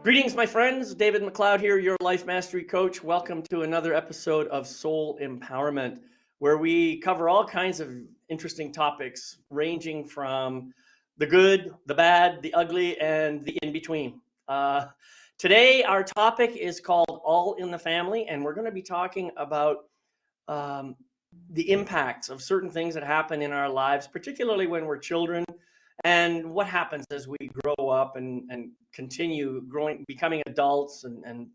Greetings, my friends. David McLeod here, your life mastery coach. Welcome to another episode of Soul Empowerment, where we cover all kinds of interesting topics, ranging from the good, the bad, the ugly, and the in between. Today, our topic is called All in the Family, and we're going to be talking about the impacts of certain things that happen in our lives, particularly when we're children, and what happens as we grow up and continue growing, becoming adults and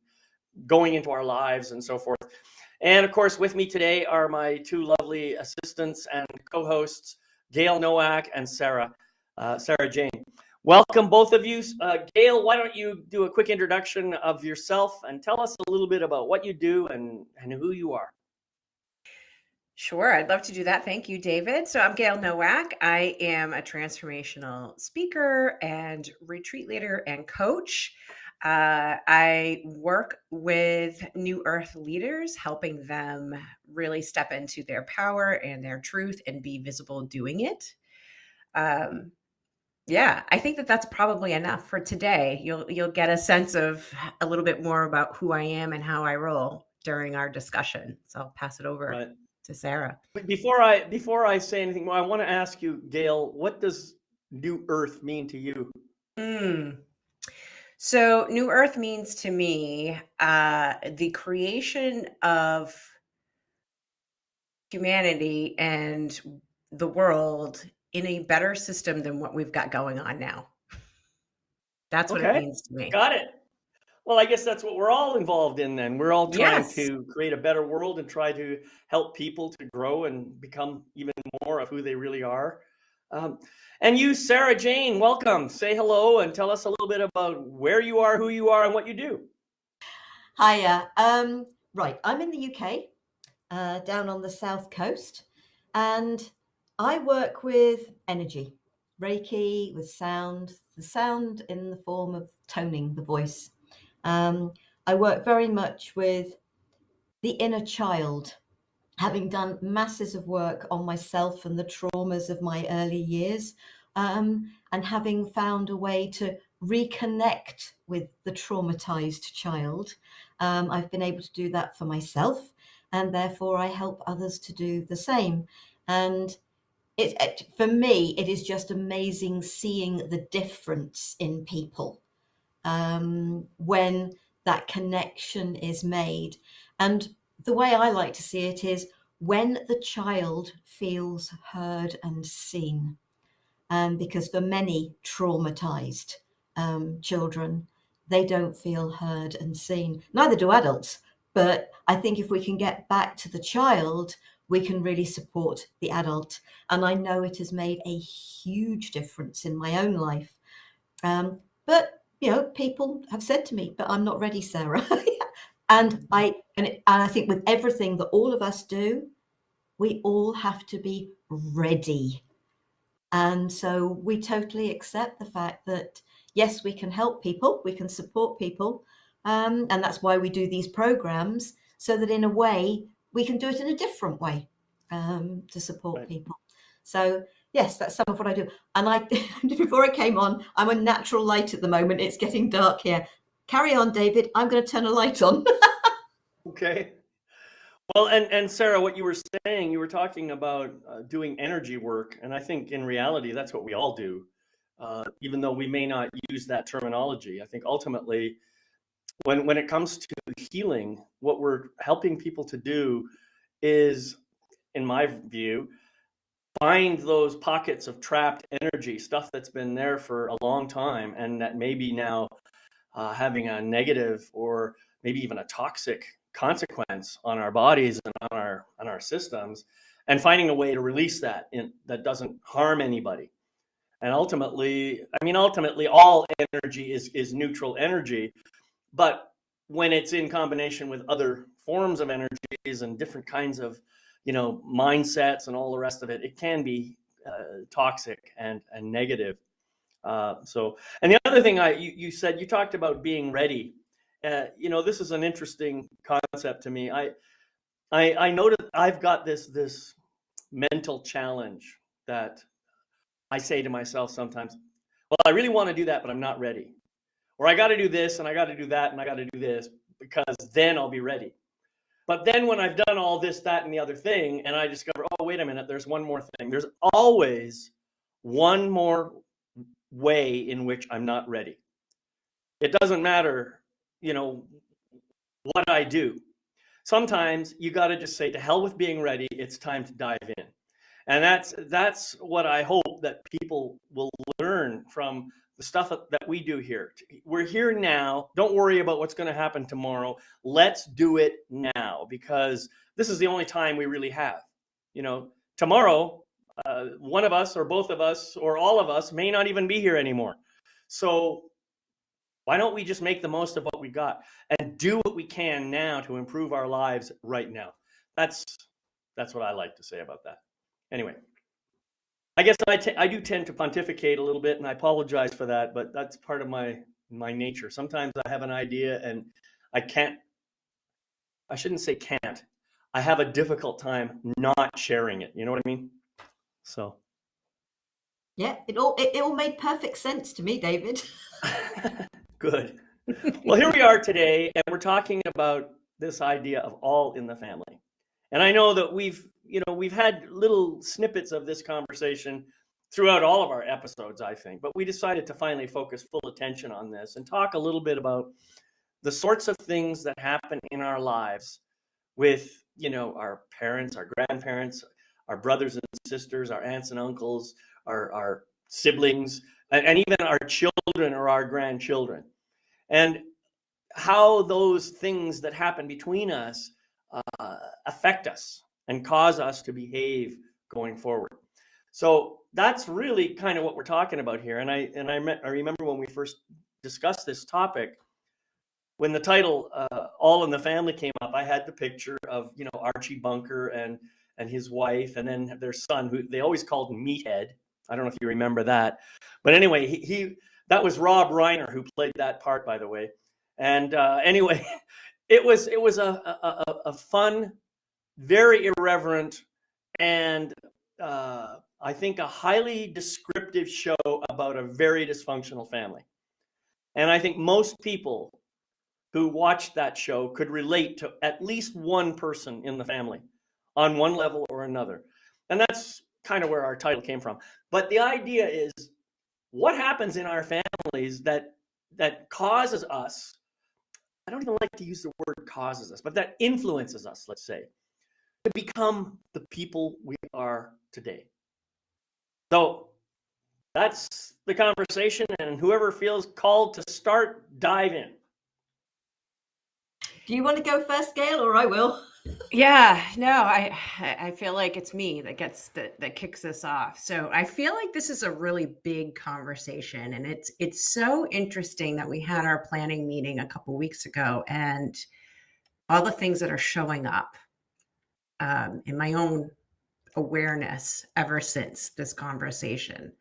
going into our lives and so forth. And of course, with me today are my two lovely assistants and co-hosts, Gail Nowak and Sarah Jane. Welcome, both of you. Gail, why don't you do a quick introduction of yourself and tell us a little bit about what you do and who you are. Sure, I'd love to do that. Thank you, David. So I'm Gail Nowak. I am a transformational speaker and retreat leader and coach. I work with New Earth leaders, helping them really step into their power and their truth and be visible doing it. I think that's probably enough for today. You'll get a sense of a little bit more about who I am and how I roll during our discussion. So I'll pass it over to Sarah. Before I say anything more, I want to ask you, Gail, what does New Earth mean to you? So New Earth means to me the creation of humanity and the world in a better system than what we've got going on now. That's what it means to me. Got it. Well, I guess that's what we're all involved in then. We're all trying to create a better world and try to help people to grow and become even more of who they really are. And you, Sarah Jane, welcome. Say hello and tell us a little bit about where you are, who you are, and what you do. Hiya. Right, I'm in the UK, down on the south coast, and I work with energy, Reiki, with sound, the sound in the form of toning the voice. I work very much with the inner child, having done masses of work on myself and the traumas of my early years, and having found a way to reconnect with the traumatized child. I've been able to do that for myself, and therefore I help others to do the same. And for me, it is just amazing seeing the difference in people when that connection is made. And the way I like to see it is when the child feels heard and seen. Because for many traumatized children, they don't feel heard and seen. Neither do adults. But I think if we can get back to the child, we can really support the adult. And I know it has made a huge difference in my own life. But people have said to me, but I'm not ready, Sarah. And I think with everything that all of us do, we all have to be ready. And so we totally accept the fact that, yes, we can help people, we can support people. And that's why we do these programs, so that in a way we can do it in a different way to support people. So yes, that's some of what I do. And before I came on, I'm a natural light at the moment. It's getting dark here. Carry on, David. I'm going to turn a light on. Okay. Well, and Sarah, what you were saying, you were talking about doing energy work. And I think in reality, that's what we all do, even though we may not use that terminology. I think ultimately, when it comes to healing, what we're helping people to do is, in my view, find those pockets of trapped energy, stuff that's been there for a long time and that may be now having a negative or maybe even a toxic consequence on our bodies and on our systems, and finding a way to release that that doesn't harm anybody. And ultimately all energy is neutral energy, but when it's in combination with other forms of energies and different kinds of mindsets and all the rest of it, it can be toxic and negative. So, and the other thing you said, you talked about being ready. This is an interesting concept to me. I know that I've got this mental challenge that I say to myself sometimes, well, I really want to do that, but I'm not ready. or I got to do this and I got to do that and I got to do this because then I'll be ready. But then when I've done all this, that, and the other thing, and I discover, oh, wait a minute, there's one more thing. There's always one more way in which I'm not ready. It doesn't matter, what I do. Sometimes you got to just say, to hell with being ready. It's time to dive in. And that's what I hope that people will learn from the stuff that we do here. We're here now. Don't worry about what's going to happen tomorrow. Let's do it now, because this is the only time we really have. Tomorrow, one of us or both of us or all of us may not even be here anymore. So why don't we just make the most of what we got and do what we can now to improve our lives right now? That's what I like to say about that. Anyway, I guess I do tend to pontificate a little bit, and I apologize for that, but that's part of my nature. Sometimes I have an idea and I shouldn't say can't. I have a difficult time not sharing it. You know what I mean? So. Yeah, it all made perfect sense to me, David. Good. Well, here we are today, and we're talking about this idea of all in the family. And I know that we've had little snippets of this conversation throughout all of our episodes, I think, but we decided to finally focus full attention on this and talk a little bit about the sorts of things that happen in our lives with, our parents, our grandparents, our brothers and sisters, our aunts and uncles, our siblings, and even our children or our grandchildren. And how those things that happen between us affect us and cause us to behave going forward. So that's really kind of what we're talking about here. And I remember when we first discussed this topic, when the title "All in the Family" came up, I had the picture of Archie Bunker and his wife, and then their son, who they always called Meathead. I don't know if you remember that, but anyway, he that was Rob Reiner who played that part, by the way. And anyway, it was a fun, very irreverent, and I think a highly descriptive show about a very dysfunctional family. And I think most people who watched that show could relate to at least one person in the family on one level or another. And that's kind of where our title came from. But the idea is, what happens in our families that causes us, I don't even like to use the word causes us, but that influences us, let's say, to become the people we are today. So that's the conversation, and whoever feels called to start, dive in. Do you want to go first, Gail, or I will? Yeah, no, I feel like it's me that kicks this off. So I feel like this is a really big conversation, and it's so interesting that we had our planning meeting a couple weeks ago, and all the things that are showing up in my own awareness ever since this conversation.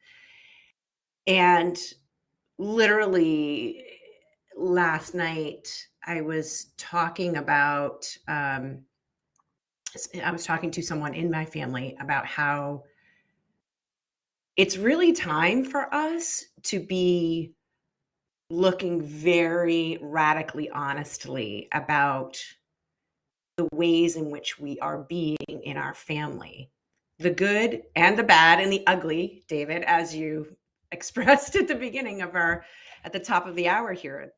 And literally last night, I was talking about. I was talking to someone in my family about how it's really time for us to be looking very radically honestly about the ways in which we are being in our family, the good and the bad and the ugly, David, as you expressed at the beginning of at the top of the hour here.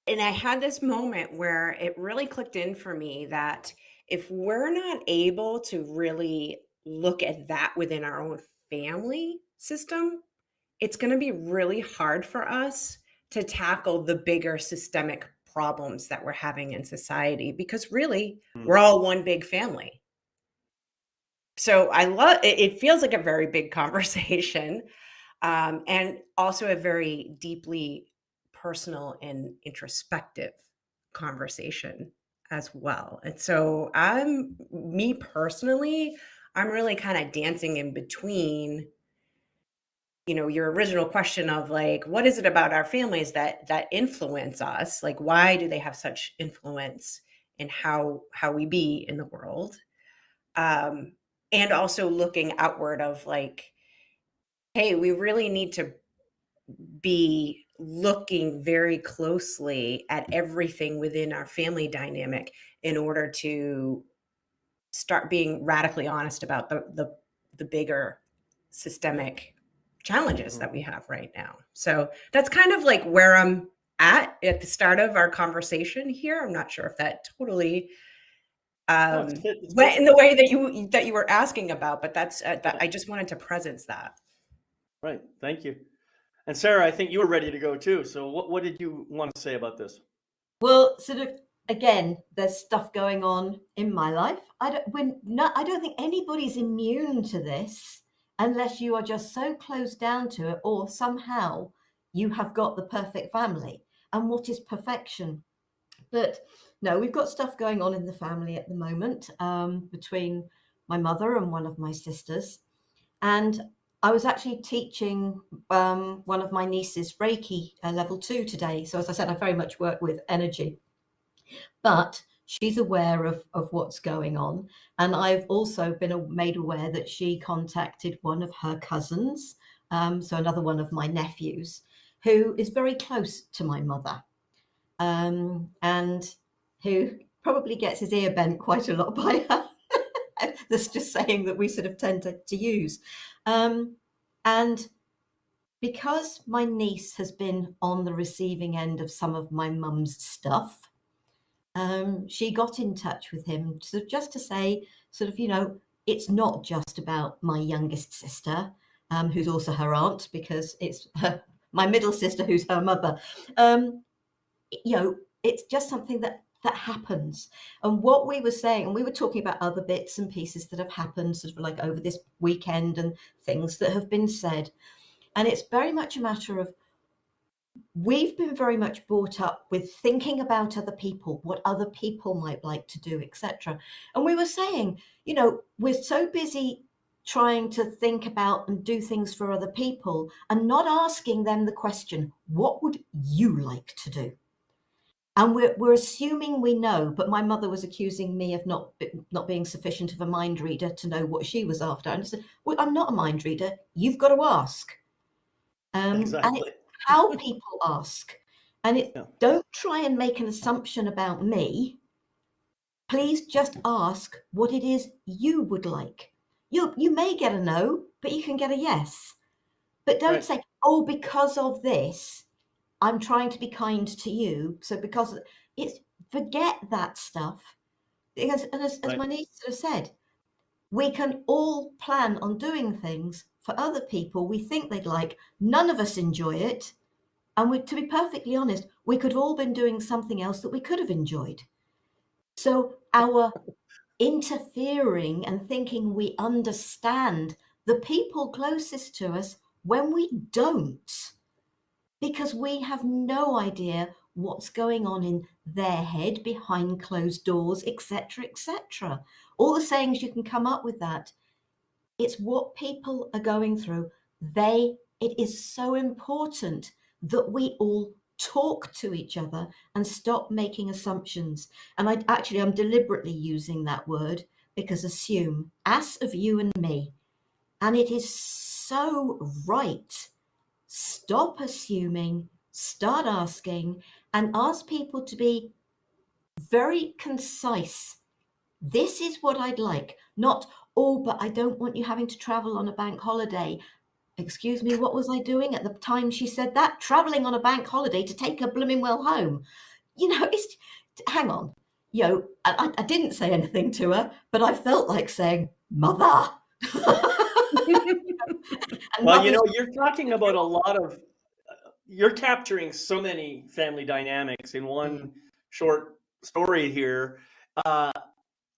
And I had this moment where it really clicked in for me that if we're not able to really look at that within our own family system, it's going to be really hard for us to tackle the bigger systemic problems that we're having in society, because really we're all one big family. So I love it. It feels like a very big conversation, and also a very deeply personal and introspective conversation as well. And so me personally, I'm really kind of dancing in between, your original question of like, what is it about our families that influence us? Like, why do they have such influence in how we be in the world? And also looking outward of like, hey, we really need to be looking very closely at everything within our family dynamic in order to start being radically honest about the bigger systemic challenges that we have right now. So that's kind of like where I'm at the start of our conversation here. I'm not sure if that totally went in the way that you were asking about, but that's I just wanted to presence that. Right. Thank you. And Sarah, I think you were ready to go too. So what did you want to say about this? Well, sort of, again, there's stuff going on in my life. I don't think anybody's immune to this unless you are just so closed down to it, or somehow you have got the perfect family. And what is perfection? But no, we've got stuff going on in the family at the moment, between my mother and one of my sisters. And I was actually teaching one of my nieces Reiki level 2 today. So as I said, I very much work with energy, but she's aware of what's going on. And I've also been made aware that she contacted one of her cousins, so another one of my nephews, who is very close to my mother, and who probably gets his ear bent quite a lot by her. That's just saying that we sort of tend to use. And because my niece has been on the receiving end of some of my mum's stuff, she got in touch with him just to say, sort of, it's not just about my youngest sister, who's also her aunt, because it's my middle sister who's her mother. It's just something that happens. And what we were saying, and we were talking about other bits and pieces that have happened sort of like over this weekend and things that have been said. And it's very much a matter of, we've been very much brought up with thinking about other people, what other people might like to do, etc. And we were saying, we're so busy trying to think about and do things for other people and not asking them the question, what would you like to do? And we're assuming we know, but my mother was accusing me of not being sufficient of a mind reader to know what she was after. And I said, well, I'm not a mind reader. You've got to ask. Exactly. And it's how people ask. And don't try and make an assumption about me. Please just ask what it is you would like. You may get a no, but you can get a yes. But don't say, oh, because of this, I'm trying to be kind to you. So because it's, forget that stuff. Because, and as my niece sort of said, we can all plan on doing things for other people we think they'd like. None of us enjoy it. And to be perfectly honest, we could have all been doing something else that we could have enjoyed. So our interfering and thinking we understand the people closest to us when we don't, because we have no idea what's going on in their head behind closed doors, etc., etc. All the sayings you can come up with that. It's what people are going through. It is so important that we all talk to each other and stop making assumptions. And I'm deliberately using that word, because assume, as of you and me. And it is so right. Stop assuming, start asking, and ask people to be very concise. This is what I'd like, not, oh, but I don't want you having to travel on a bank holiday. Excuse me, what was I doing at the time she said that? Traveling on a bank holiday to take her blooming well home. It's, hang on. I didn't say anything to her, but I felt like saying, mother. Well, you're talking about a lot of, you're capturing so many family dynamics in one short story here.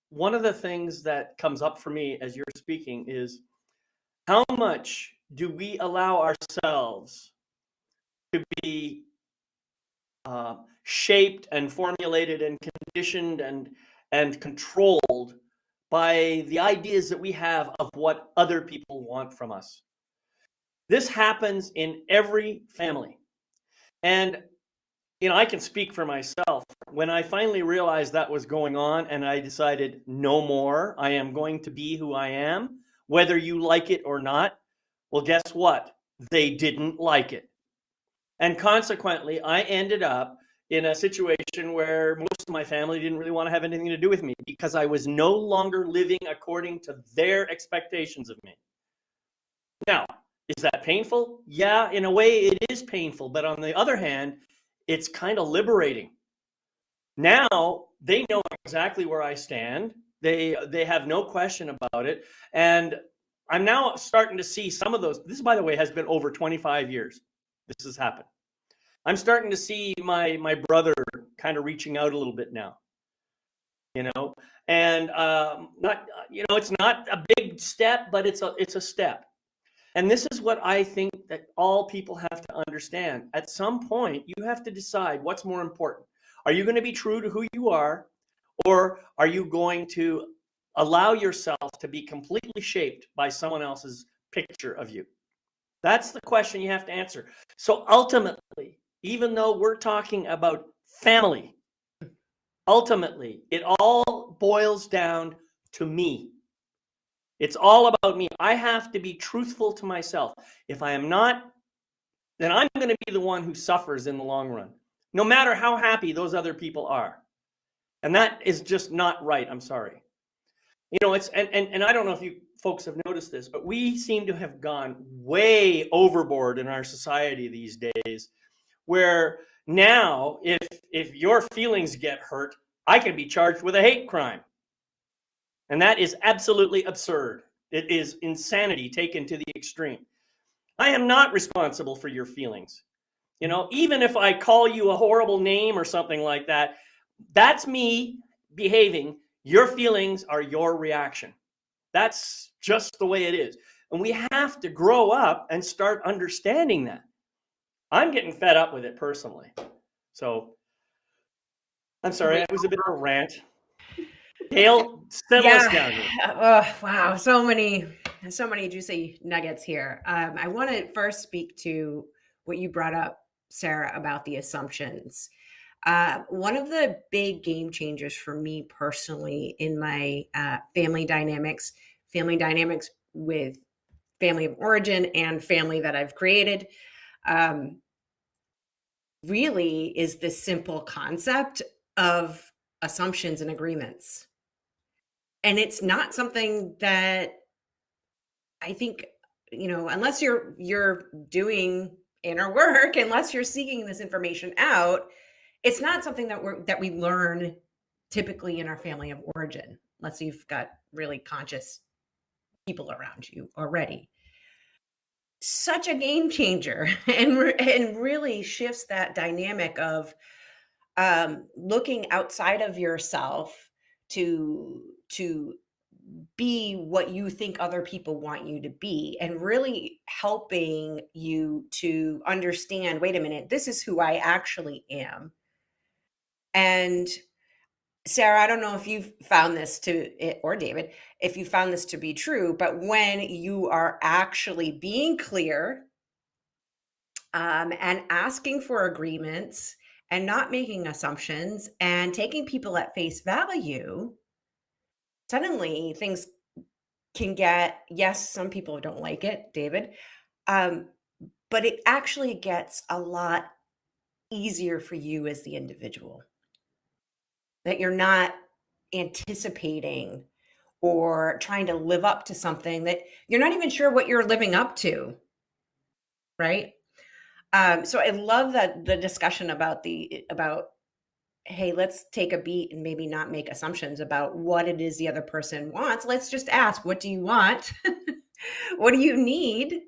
One of the things that comes up for me as you're speaking is, how much do we allow ourselves to be shaped and formulated and conditioned and controlled by the ideas that we have of what other people want from us? This happens in every family. And, I can speak for myself. When I finally realized that was going on and I decided, no more, I am going to be who I am, whether you like it or not. Well, guess what? They didn't like it. And consequently, I ended up in a situation where most of my family didn't really want to have anything to do with me because I was no longer living according to their expectations of me. Now, is that painful? Yeah, in a way it is painful. But on the other hand, it's kind of liberating. Now they know exactly where I stand. They have no question about it. And I'm now starting to see some of those. This, by the way, has been over 25 years. This has happened. I'm starting to see my brother kind of reaching out a little bit now, and not, it's not a big step, but it's a step. And this is what I think that all people have to understand. At some point, you have to decide what's more important. Are you going to be true to who you are, or are you going to allow yourself to be completely shaped by someone else's picture of you? That's the question you have to answer. So ultimately, even though we're talking about family, ultimately, it all boils down to me. It's all about me. I have to be truthful to myself. If I am not, then I'm going to be the one who suffers in the long run, no matter how happy those other people are. And that is just not right. I'm sorry. And I don't know if you folks have noticed this, but we seem to have gone way overboard in our society these days, where now if your feelings get hurt, I can be charged with a hate crime. And that is absolutely absurd. It is insanity taken to the extreme. I am not responsible for your feelings. Even if I call you a horrible name or something like that, that's me behaving. Your feelings are your reaction. That's just the way it is. And we have to grow up and start understanding that. I'm getting fed up with it personally. So I'm sorry, it was a bit of a rant. Gail, settle us down here. Oh, wow. So many juicy nuggets here. I want to first speak to what you brought up, Sarah, about the assumptions. One of the big game changers for me personally in my family dynamics with family of origin and family that I've created, really is this simple concept of assumptions and agreements. And it's not something that I think, unless you're doing inner work, unless you're seeking this information out, it's not something that we learn typically in our family of origin, unless you've got really conscious people around you already. Such a game changer, and really shifts that dynamic of looking outside of yourself to be what you think other people want you to be, and really helping you to understand, wait a minute, this is who I actually am. And Sarah, I don't know if you've found this or David, if you found this to be true, but when you are actually being clear and asking for agreements and not making assumptions and taking people at face value, suddenly things can get, yes, some people don't like it, David, but it actually gets a lot easier for you as the individual. That you're not anticipating or trying to live up to something that you're not even sure what you're living up to, right? So I love that the discussion about hey, let's take a beat and maybe not make assumptions about what it is the other person wants. Let's just ask, what do you want? What do you need?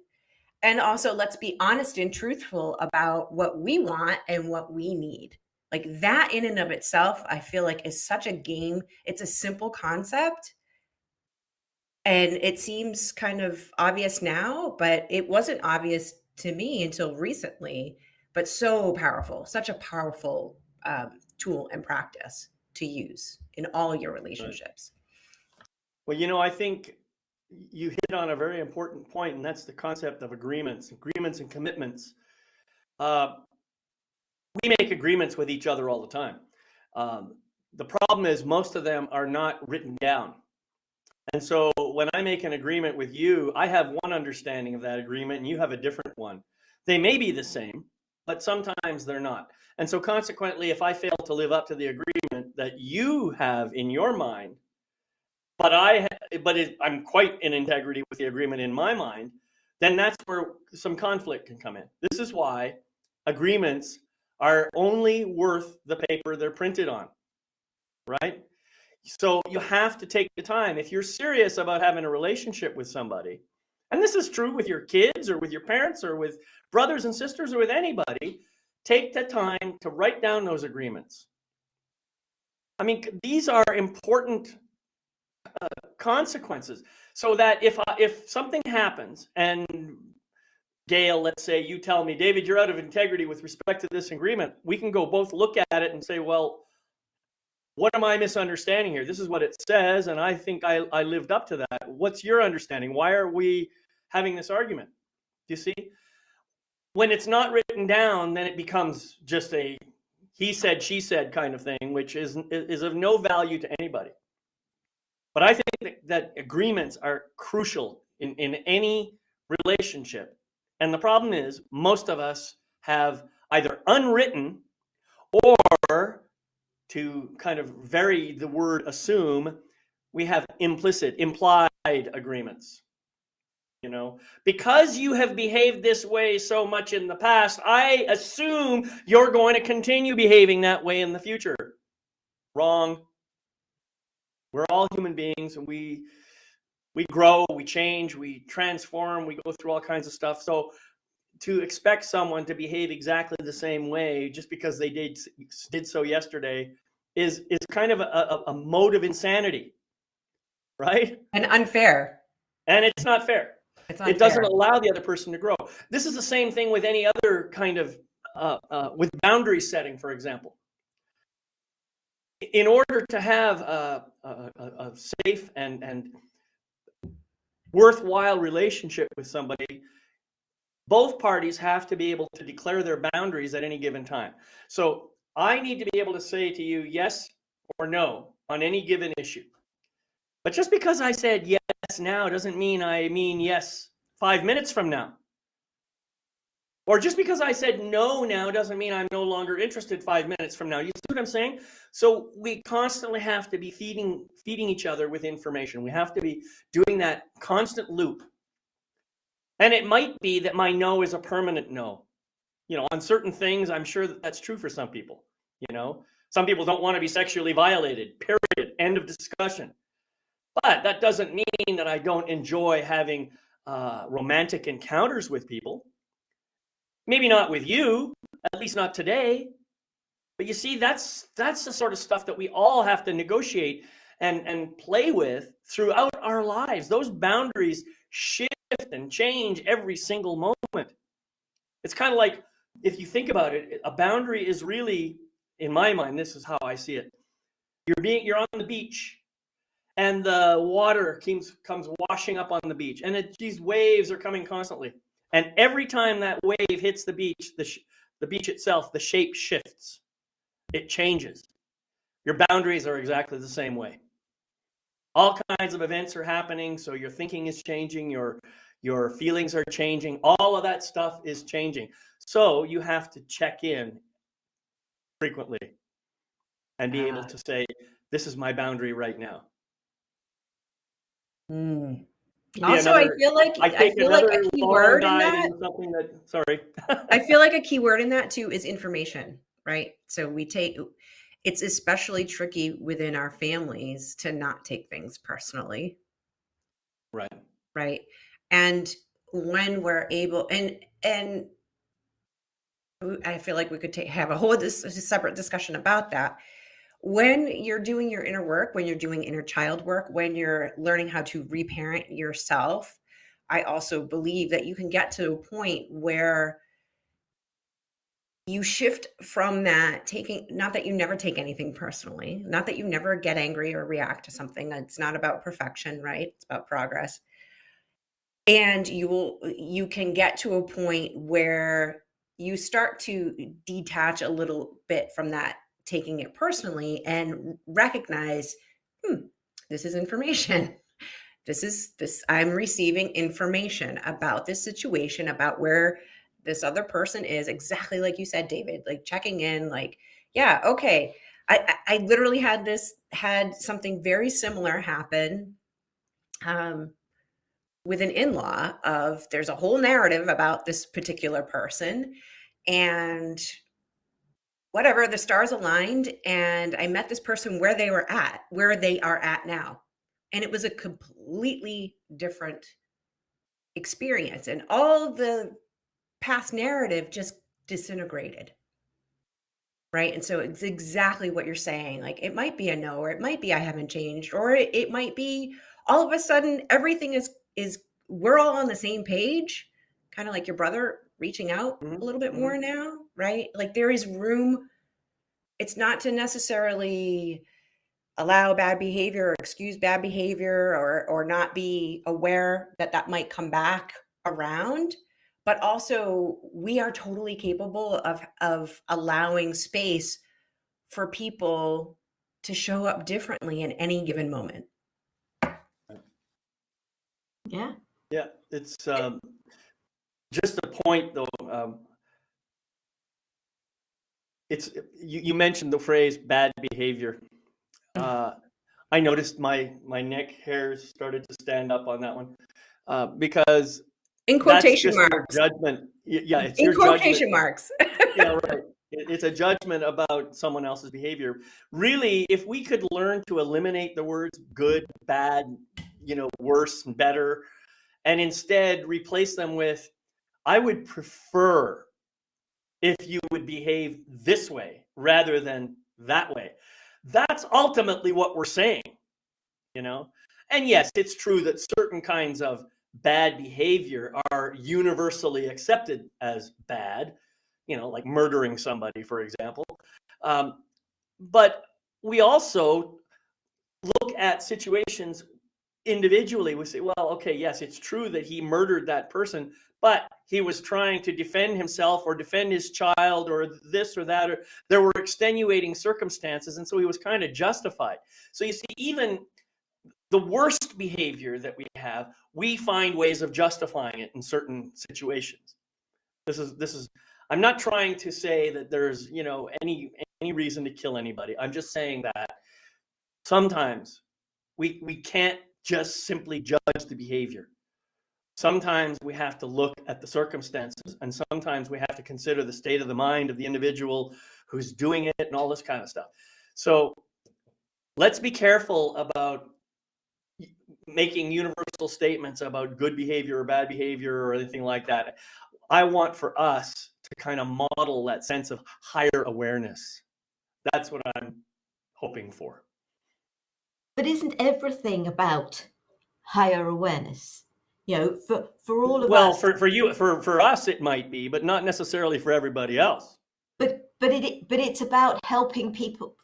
And also, let's be honest and truthful about what we want and what we need. Like that in and of itself, I feel like is such a game. It's a simple concept. And it seems kind of obvious now, but it wasn't obvious to me until recently, but so powerful, such a powerful tool and practice to use in all your relationships. Well, I think you hit on a very important point, and that's the concept of agreements and commitments. We make agreements with each other all the time. The problem is most of them are not written down. And so when I make an agreement with you, I have one understanding of that agreement and you have a different one. They may be the same, but sometimes they're not. And so consequently, if I fail to live up to the agreement that you have in your mind, but I'm quite in integrity with the agreement in my mind, then that's where some conflict can come in. This is why agreements are only worth the paper they're printed on, right? So you have to take the time. If you're serious about having a relationship with somebody, and this is true with your kids or with your parents or with brothers and sisters or with anybody, take the time to write down those agreements. I mean, these are important consequences, so that if something happens and Gail, let's say you tell me, David, you're out of integrity with respect to this agreement, we can go both look at it and say, well, what am I misunderstanding here? This is what it says, and I think I lived up to that. What's your understanding? Why are we having this argument? Do you see? When it's not written down, then it becomes just a he said, she said kind of thing, which is of no value to anybody. But I think that agreements are crucial in any relationship. And the problem is, most of us have either unwritten, or, to kind of vary the word assume, we have implied agreements. You know, because you have behaved this way so much in the past, I assume you're going to continue behaving that way in the future. Wrong. We're all human beings, and we grow, we change, we transform, we go through all kinds of stuff. So to expect someone to behave exactly the same way just because they did so yesterday is kind of a mode of insanity, right? And unfair. And it's not fair. It doesn't allow the other person to grow. This is the same thing with any other kind of, with boundary setting, for example. In order to have a safe and worthwhile relationship with somebody, both parties have to be able to declare their boundaries at any given time. So I need to be able to say to you yes or no on any given issue. But just because I said yes now doesn't mean I mean yes 5 minutes from now. Or just because I said no now doesn't mean I'm no longer interested 5 minutes from now. You see what I'm saying? So we constantly have to be feeding each other with information. We have to be doing that constant loop. And it might be that my no is a permanent no. You know, on certain things, I'm sure that that's true for some people. You know, some people don't want to be sexually violated, period, end of discussion. But that doesn't mean that I don't enjoy having romantic encounters with people. Maybe not with you, at least not today. But you see, that's the sort of stuff that we all have to negotiate and play with throughout our lives. Those boundaries shift and change every single moment. It's kind of like, if you think about it, a boundary is really, in my mind, this is how I see it. You're on the beach, and the water comes washing up on the beach, and these waves are coming constantly. And every time that wave hits the beach, the beach itself, the shape shifts. It changes. Your boundaries are exactly the same way. All kinds of events are happening, so your thinking is changing, your feelings are changing, all of that stuff is changing. So you have to check in frequently and be able to say, this is my boundary right now. Also, I feel like a key word in that. Something that, sorry. I feel like a key word in that too is information, right? So it's especially tricky within our families to not take things personally. Right. Right. And when we're able, and I feel like we could have a whole separate discussion about that. When you're doing your inner work, when you're doing inner child work, when you're learning how to reparent yourself, I also believe that you can get to a point where you shift from that not that you never take anything personally, not that you never get angry or react to something. It's not about perfection, right? It's about progress. And you can get to a point where you start to detach a little bit from that taking it personally and recognize, this is information. I'm receiving information about this situation, about where this other person is, exactly like you said, David, like checking in, like, yeah, okay. I literally had something very similar happen with an in-law. Of There's a whole narrative about this particular person, and whatever, the stars aligned, and I met this person where they are at now. And it was a completely different experience, and all the past narrative just disintegrated. Right. And so it's exactly what you're saying. Like, it might be a no, or it might be I haven't changed, or it might be all of a sudden everything is we're all on the same page, kind of like your brother reaching out a little bit more now, right? Like, there is room. It's not to necessarily allow bad behavior or excuse bad behavior, or not be aware that that might come back around, but also we are totally capable of allowing space for people to show up differently in any given moment. Yeah. Yeah, it's just a point though. It's you mentioned the phrase bad behavior. I noticed my neck hairs started to stand up on that one, because In that's quotation just your marks. judgment. Yeah, it's In your judgment. quotation marks. Yeah, right. It's a judgment about someone else's behavior. Really, if we could learn to eliminate the words good, bad, worse and better, and instead replace them with, I would prefer if you would behave this way rather than that way. That's ultimately what we're saying, you know? And yes, it's true that certain kinds of bad behavior are universally accepted as bad, like murdering somebody, for example. But we also look at situations individually. We say, well, okay, yes, it's true that he murdered that person, but he was trying to defend himself or defend his child or this or that, or there were extenuating circumstances, and so he was kind of justified. So you see, even the worst behavior that we have, we find ways of justifying it in certain situations. This is I'm not trying to say that there's, any reason to kill anybody. I'm just saying that sometimes we can't just simply judge the behavior. Sometimes we have to look at the circumstances, and sometimes we have to consider the state of the mind of the individual who's doing it and all this kind of stuff. So let's be careful about making universal statements about good behavior or bad behavior or anything like that. I want for us to kind of model that sense of higher awareness. That's what I'm hoping for. But isn't everything about higher awareness? For all of Well, us. for you, for us, it might be, but not necessarily for everybody else. But it's about helping people.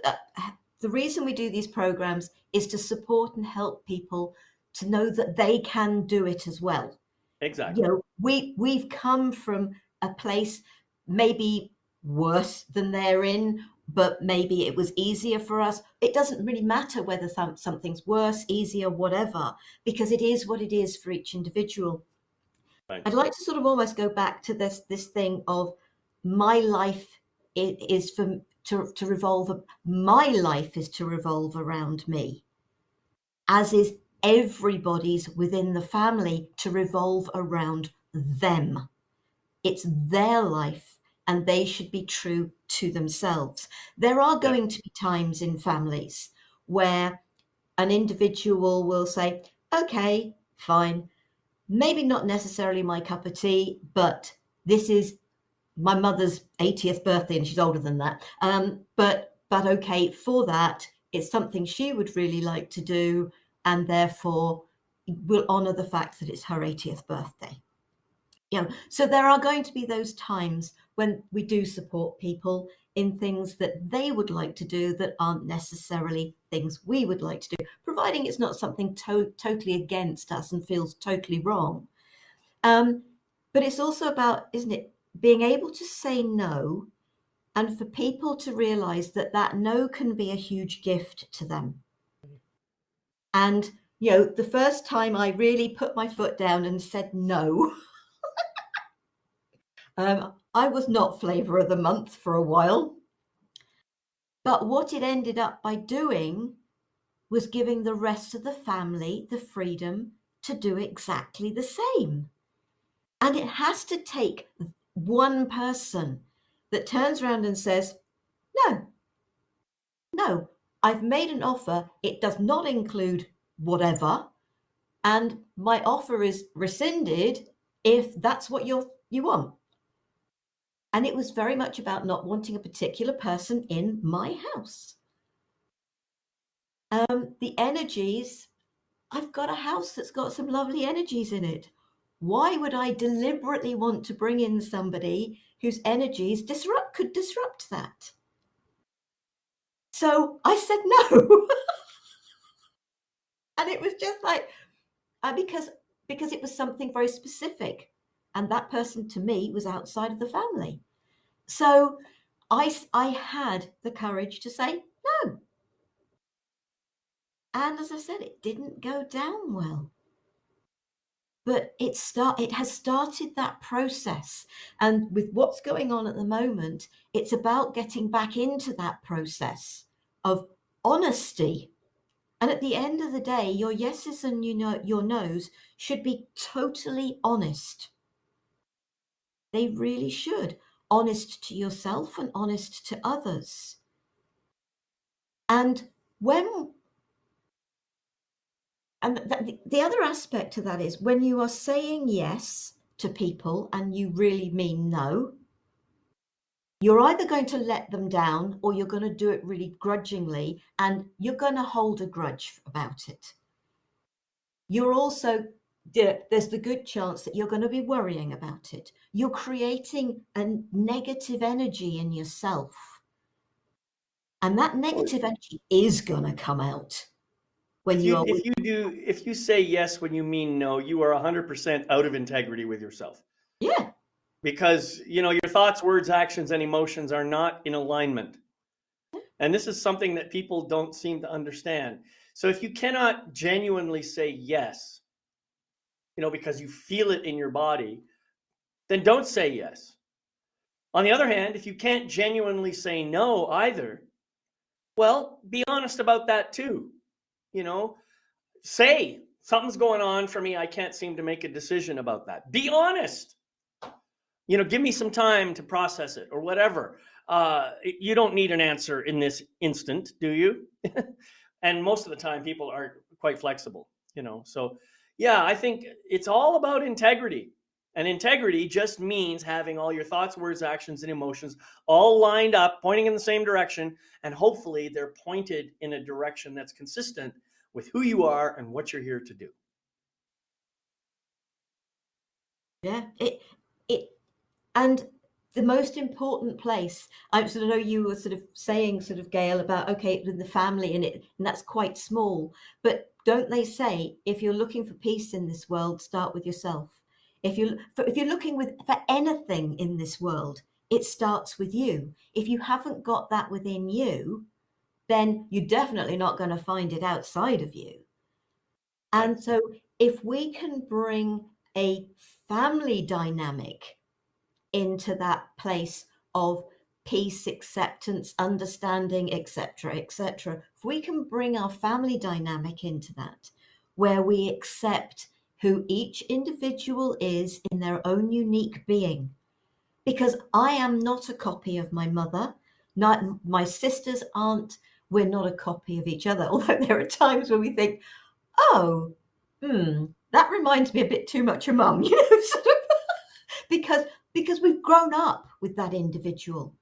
The reason we do these programs is to support and help people to know that they can do it as well. Exactly. We've come from a place maybe worse than they're in, but maybe it was easier for us. It doesn't really matter whether something's worse, easier, whatever, because it is what it is for each individual. Right. I'd like to sort of almost go back to this thing of my life is to revolve. My life is to revolve around me, as is everybody's within the family to revolve around them. It's their life, and they should be true to themselves. There are going to be times in families where an individual will say, okay, fine, maybe not necessarily my cup of tea, but this is my mother's 80th birthday, and she's older than that. But okay, for that, it's something she would really like to do, and therefore we'll honor the fact that it's her 80th birthday. So there are going to be those times when we do support people in things that they would like to do that aren't necessarily things we would like to do, providing it's not something totally against us and feels totally wrong. But it's also about, isn't it, being able to say no, and for people to realize that no can be a huge gift to them. And, the first time I really put my foot down and said no, I was not flavor of the month for a while. But what it ended up by doing was giving the rest of the family the freedom to do exactly the same. And it has to take one person that turns around and says, no, I've made an offer. It does not include whatever. And my offer is rescinded if that's what you want. And it was very much about not wanting a particular person in my house. The energies, I've got a house that's got some lovely energies in it. Why would I deliberately want to bring in somebody whose energies could disrupt that? So I said no. And it was just like, because it was something very specific. And that person to me was outside of the family. So I had the courage to say no. And as I said, it didn't go down well. But it has started that process. And with what's going on at the moment, it's about getting back into that process of honesty. And at the end of the day, your yeses and your nos should be totally honest. They really should. Honest to yourself and honest to others. And the other aspect to that is when you are saying yes to people and you really mean no, you're either going to let them down or you're going to do it really grudgingly and you're going to hold a grudge about it. You're also, there's the good chance that you're going to be worrying about it. You're creating a negative energy in yourself. And that negative energy is going to come out when If you say yes when you mean no, you are 100% out of integrity with yourself. Yeah. Because, your thoughts, words, actions, and emotions are not in alignment. And this is something that people don't seem to understand. So if you cannot genuinely say yes, because you feel it in your body, then don't say yes. On the other hand, if you can't genuinely say no either, well, be honest about that too. Say something's going on for me. I can't seem to make a decision about that. Be honest. Give me some time to process it or whatever. You don't need an answer in this instant, do you? And most of the time people are quite flexible, So yeah, I think it's all about integrity. And integrity just means having all your thoughts, words, actions, and emotions all lined up, pointing in the same direction. And hopefully they're pointed in a direction that's consistent with who you are and what you're here to do. Yeah, and the most important place, I sort of know you were sort of saying, Gail, about, okay, with the family and that's quite small, but don't they say, if you're looking for peace in this world, start with yourself. If you're looking for anything in this world, it starts with you. If you haven't got that within you, then you're definitely not going to find it outside of you. And so if we can bring a family dynamic into that place of peace, acceptance, understanding, etc., etc., if we can bring our family dynamic into that, where we accept who each individual is in their own unique being, because I am not a copy of my mother, not my sisters aren't, we're not a copy of each other, although there are times when we think, oh, that reminds me a bit too much of mum, sort of, because we've grown up with that individual.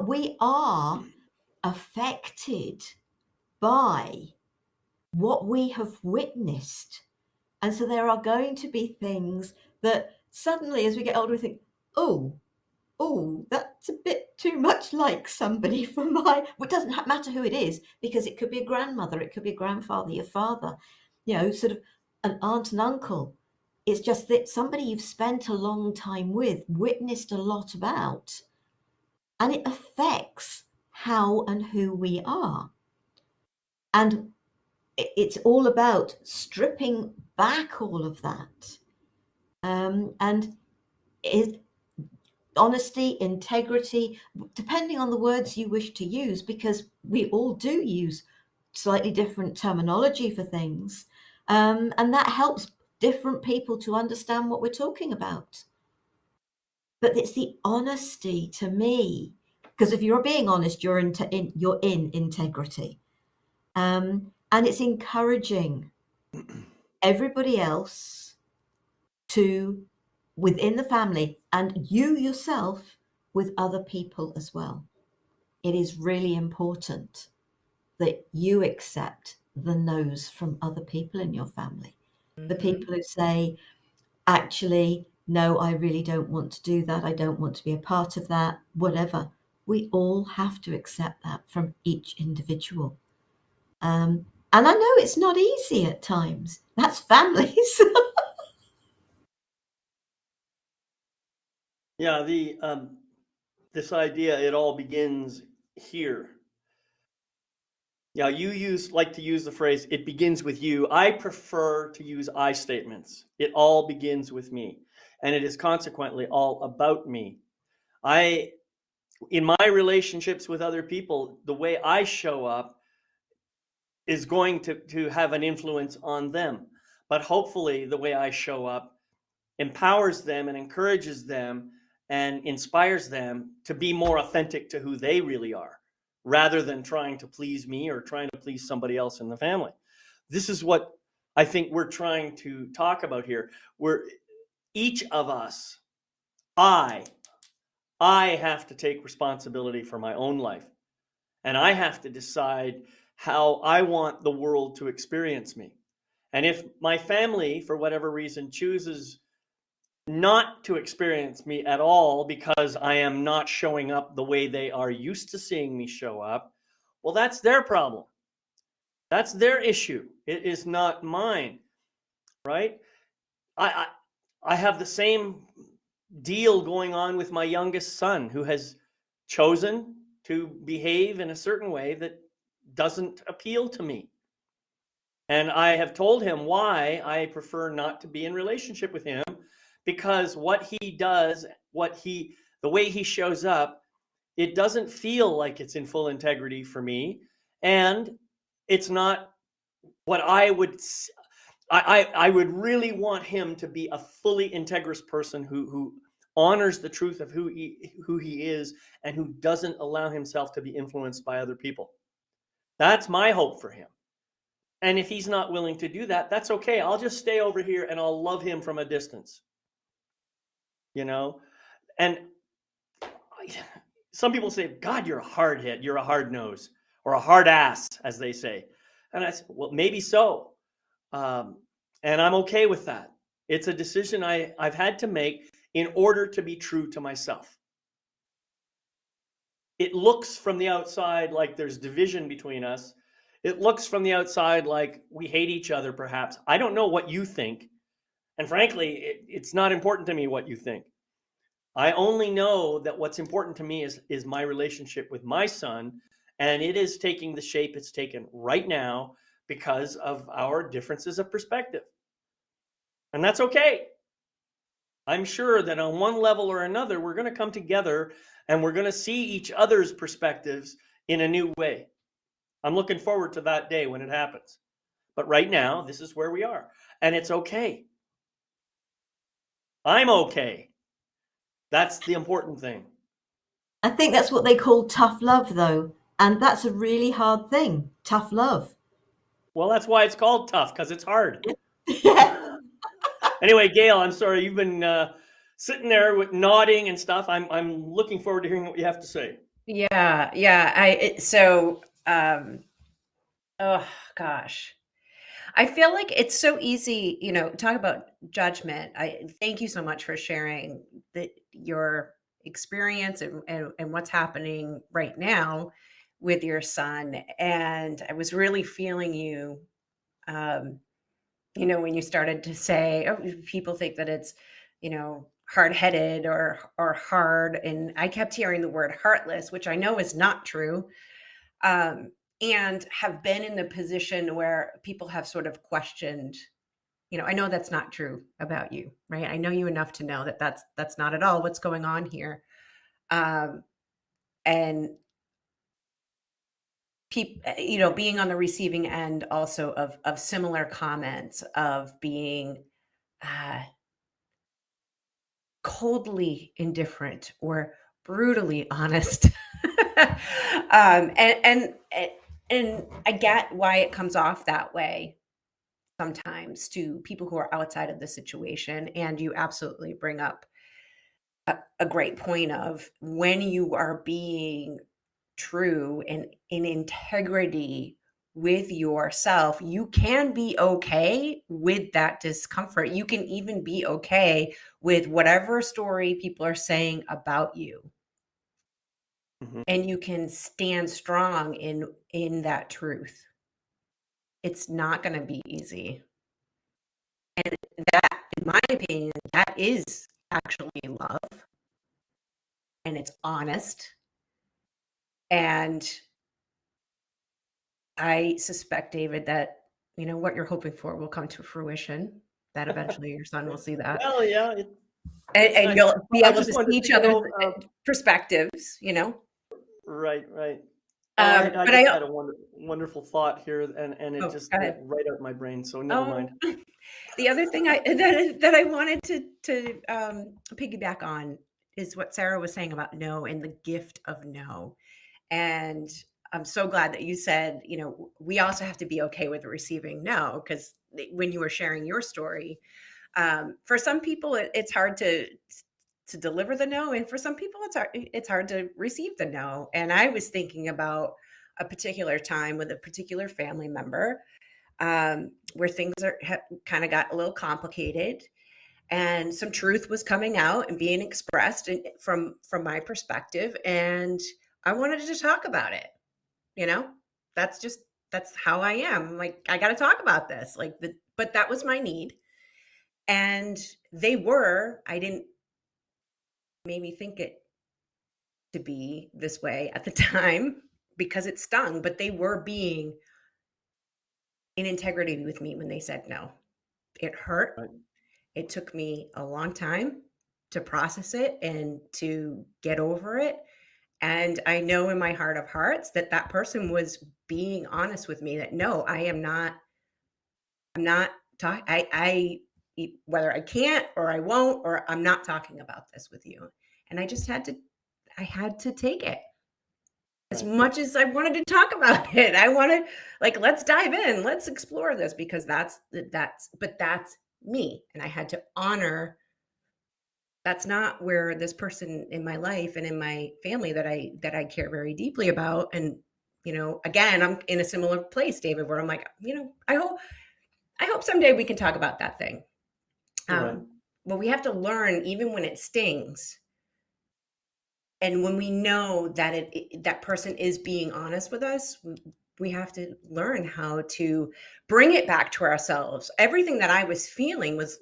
We are affected by what we have witnessed. And so there are going to be things that suddenly, as we get older, we think, oh, that's a bit too much like somebody from well, it doesn't matter who it is, because it could be a grandmother, it could be a grandfather, your father, sort of an aunt and uncle. It's just that somebody you've spent a long time with, witnessed a lot about, and it affects how and who we are. And it's all about stripping back all of that. And honesty, integrity, depending on the words you wish to use, because we all do use slightly different terminology for things. And that helps different people to understand what we're talking about. But it's the honesty to me, because if you're being honest, you're you're in integrity. And it's encouraging everybody else to, within the family, and you yourself with other people as well. It is really important that you accept the no's from other people in your family. The people who say, actually, no, I really don't want to do that. I don't want to be a part of that, whatever. We all have to accept that from each individual. And I know it's not easy at times. That's families. Yeah, the this idea, it all begins here. Yeah, you like to use the phrase, it begins with you. I prefer to use I statements. It all begins with me. And it is consequently all about me. In my relationships with other people, the way I show up is going to have an influence on them. But hopefully, the way I show up empowers them and encourages them and inspires them to be more authentic to who they really are, rather than trying to please me or trying to please somebody else in the family. This is what I think we're trying to talk about here. We're each of us, I have to take responsibility for my own life. And I have to decide how I want the world to experience me. And if my family, for whatever reason, chooses not to experience me at all because I am not showing up the way they are used to seeing me show up, well, that's their problem. That's their issue. It is not mine, right? I have the same deal going on with my youngest son, who has chosen to behave in a certain way that doesn't appeal to me. And I have told him why I prefer not to be in relationship with him, because what he does, the way he shows up, it doesn't feel like it's in full integrity for me. And it's not what I would really want him to be a fully integrous person who honors the truth of who he is and who doesn't allow himself to be influenced by other people. That's my hope for him. And if he's not willing to do that, that's okay. I'll just stay over here and I'll love him from a distance. And some people say, God, you're a hard head, you're a hard nose, or a hard ass, as they say. And I said, well, maybe so. And I'm okay with that. It's a decision I've had to make in order to be true to myself. It looks from the outside like there's division between us. It looks from the outside like we hate each other, perhaps. I don't know what you think. And frankly, it's not important to me what you think. I only know that what's important to me is my relationship with my son. And it is taking the shape it's taken right now because of our differences of perspective. And that's okay. I'm sure that on one level or another, we're going to come together and we're going to see each other's perspectives in a new way. I'm looking forward to that day when it happens. But right now, this is where we are. And it's okay. I'm okay. That's the important thing. I think that's what they call tough love, though. And that's a really hard thing, tough love. Well, that's why it's called tough, because it's hard. Yeah. Anyway, Gail, I'm sorry. You've been sitting there with nodding and stuff. I'm looking forward to hearing what you have to say. Yeah. Oh gosh. I feel like it's so easy, talk about judgment. I thank you so much for sharing your experience and what's happening right now with your son. And I was really feeling you, when you started to say, oh, people think that it's, hard-headed or hard. And I kept hearing the word heartless, which I know is not true. And have been in the position where people have sort of questioned, I know that's not true about you, right? I know you enough to know that that's not at all what's going on here. And being on the receiving end also of similar comments of being uh, coldly indifferent or brutally honest. And I get why it comes off that way sometimes to people who are outside of the situation. And you absolutely bring up a great point of when you are being true and in integrity with yourself, you can be okay with that discomfort. You can even be okay with whatever story people are saying about you. Mhm. And you can stand strong in that truth. It's not going to be easy. And that, in my opinion, that is actually love. And it's honest. And I suspect, David, that what you're hoping for will come to fruition. That eventually your son will see that, Well, yeah, and you'll be I able to just wanted see to each say, other's perspectives. right, right. Oh, I But just had a wonderful thought here, and it oh, just go went ahead. right out my brain. So never mind. The other thing that I wanted to piggyback on is what Sarah was saying about no and the gift of no. And I'm so glad that you said, we also have to be okay with receiving no, because when you were sharing your story, for some people it's hard to deliver the no, and for some people it's hard to receive the no. And I was thinking about a particular time with a particular family member, where things kind of got a little complicated, and some truth was coming out and being expressed from my perspective, and I wanted to talk about it. you know that's how I am. Like, I got to talk about this, but that was my need. And I didn't maybe think it to be this way at the time because it stung, but they were being in integrity with me when they said no. It hurt. Right. It took me a long time to process it and to get over it. And I know in my heart of hearts that that person was being honest with me, that no, I'm not talking. Whether I can't or I won't, or I'm not talking about this with you. And I had to take it. As Right. much as I wanted to talk about it, I wanted, like, let's dive in, let's explore this, because that's me. And I had to honor that's not where this person in my life and in my family that I care very deeply about. And again, I'm in a similar place, David, where I'm like, I hope someday we can talk about that thing. Right. But we have to learn, even when it stings, and when we know that that person is being honest with us, we have to learn how to bring it back to ourselves. Everything that I was feeling was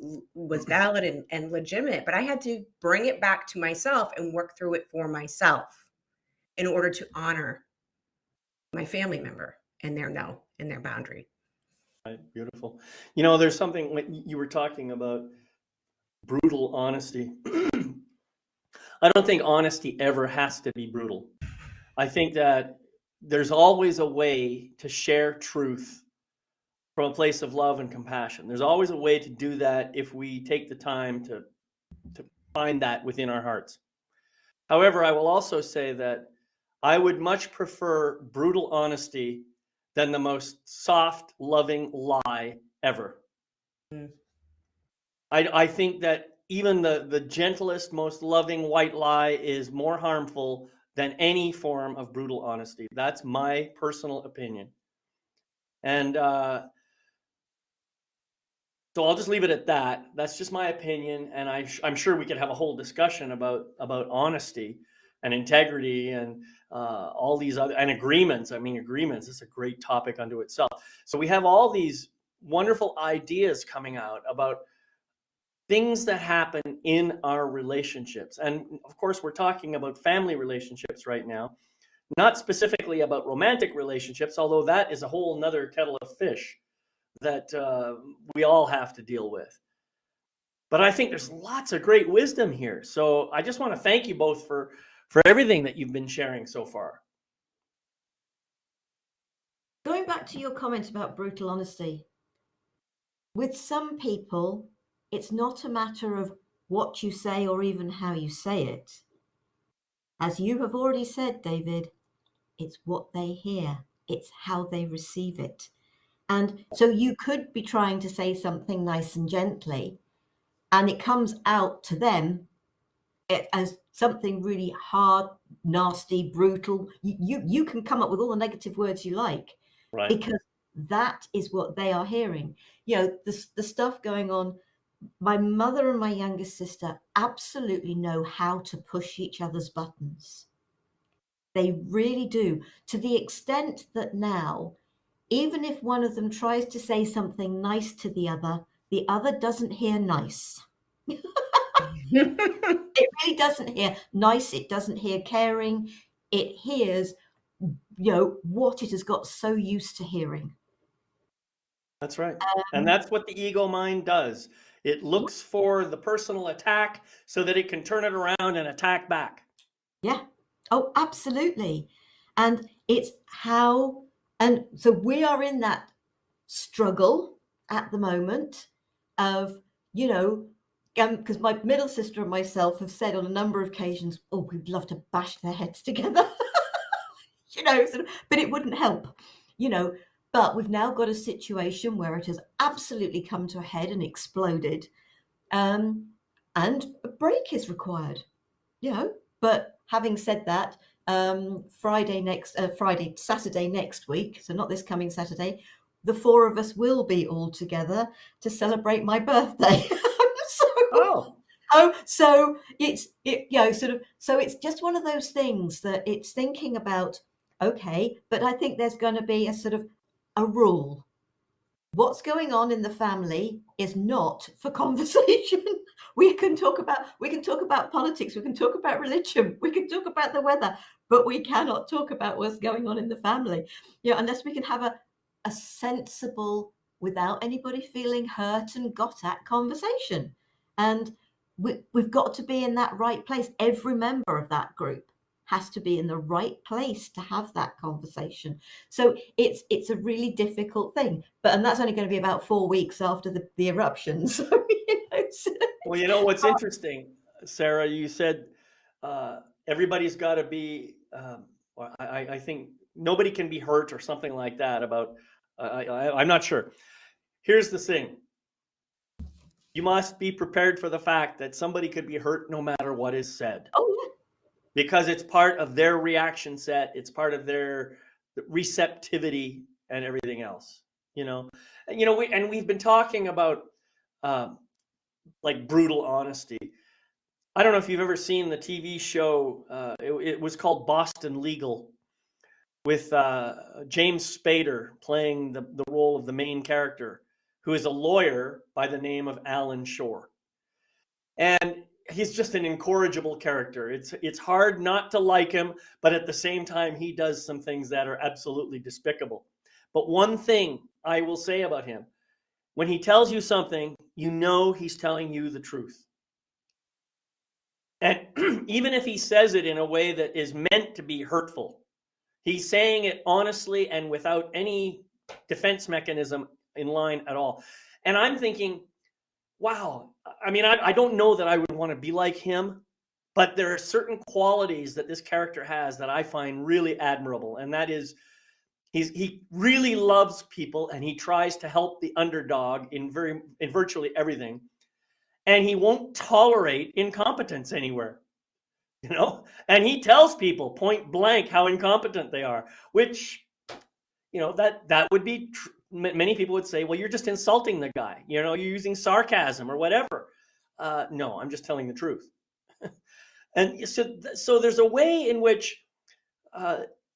valid and legitimate, but I had to bring it back to myself and work through it for myself in order to honor my family member and their no and their boundary. Right. Beautiful. There's something when you were talking about brutal honesty. I don't think honesty ever has to be brutal. I think that there's always a way to share truth from a place of love and compassion. There's always a way to do that if we take the time to find that within our hearts. However, I will also say that I would much prefer brutal honesty than the most soft, loving lie ever. Mm. I think that even the gentlest, most loving white lie is more harmful than any form of brutal honesty. That's my personal opinion. And so I'll just leave it at that. That's just my opinion, and I'm sure we could have a whole discussion about honesty and integrity and all these other and agreements. I mean, agreements is a great topic unto itself. So we have all these wonderful ideas coming out about things that happen in our relationships, and of course, we're talking about family relationships right now, not specifically about romantic relationships, although that is a whole nother kettle of fish. that we all have to deal with. But I think there's lots of great wisdom here. So I just want to thank you both for everything that you've been sharing so far. Going back to your comment about brutal honesty, with some people, it's not a matter of what you say or even how you say it. As you have already said, David, it's what they hear, it's how they receive it. And so you could be trying to say something nice and gently, and it comes out to them as something really hard, nasty, brutal. You can come up with all the negative words you like, Right. because that is what they are hearing. You know, the stuff going on. My mother and my youngest sister absolutely know how to push each other's buttons. They really do, to the extent that now, even if one of them tries to say something nice to the other doesn't hear nice. It really doesn't hear nice. It doesn't hear caring. It hears, what it has got so used to hearing. That's right. And that's what the ego mind does. It looks for the personal attack so that it can turn it around and attack back. Yeah. Oh, absolutely. And it's how, and so we are in that struggle at the moment of, because my middle sister and myself have said on a number of occasions, oh, we'd love to bash their heads together, but it wouldn't help, but we've now got a situation where it has absolutely come to a head and exploded, and a break is required, but having said that, Saturday next week, so not this coming Saturday, the four of us will be all together to celebrate my birthday. So it's so it's just one of those things that it's thinking about, okay, but I think there's going to be a sort of a rule. What's going on in the family is not for conversation. We can talk about politics, we can talk about religion, we can talk about the weather, but we cannot talk about what's going on in the family, unless we can have a sensible, without anybody feeling hurt and got at conversation. And we've got to be in that right place. Every member of that group has to be in the right place to have that conversation. So it's a really difficult thing, and that's only going to be about 4 weeks after the eruption. So well, what's interesting, Sarah, you said everybody's got to be I think nobody can be hurt or something like that about I'm not sure. Here's the thing. You must be prepared for the fact that somebody could be hurt no matter what is said. Oh, yeah. Because it's part of their reaction set. It's part of their receptivity and everything else, we've been talking about like brutal honesty. I don't know if you've ever seen the TV show. It was called Boston Legal, with James Spader playing the role of the main character, who is a lawyer by the name of Alan Shore. And he's just an incorrigible character. It's hard not to like him, but at the same time, he does some things that are absolutely despicable. But one thing I will say about him, when he tells you something, he's telling you the truth. And even if he says it in a way that is meant to be hurtful, he's saying it honestly and without any defense mechanism in line at all. And I'm thinking, wow, I mean, I don't know that I would want to be like him, but there are certain qualities that this character has that I find really admirable. And that is, he really loves people, and he tries to help the underdog in virtually everything. And he won't tolerate incompetence anywhere, and he tells people point blank how incompetent they are, which, that would be many people would say, well, you're just insulting the guy, you're using sarcasm or whatever. No, I'm just telling the truth. And so there's a way in which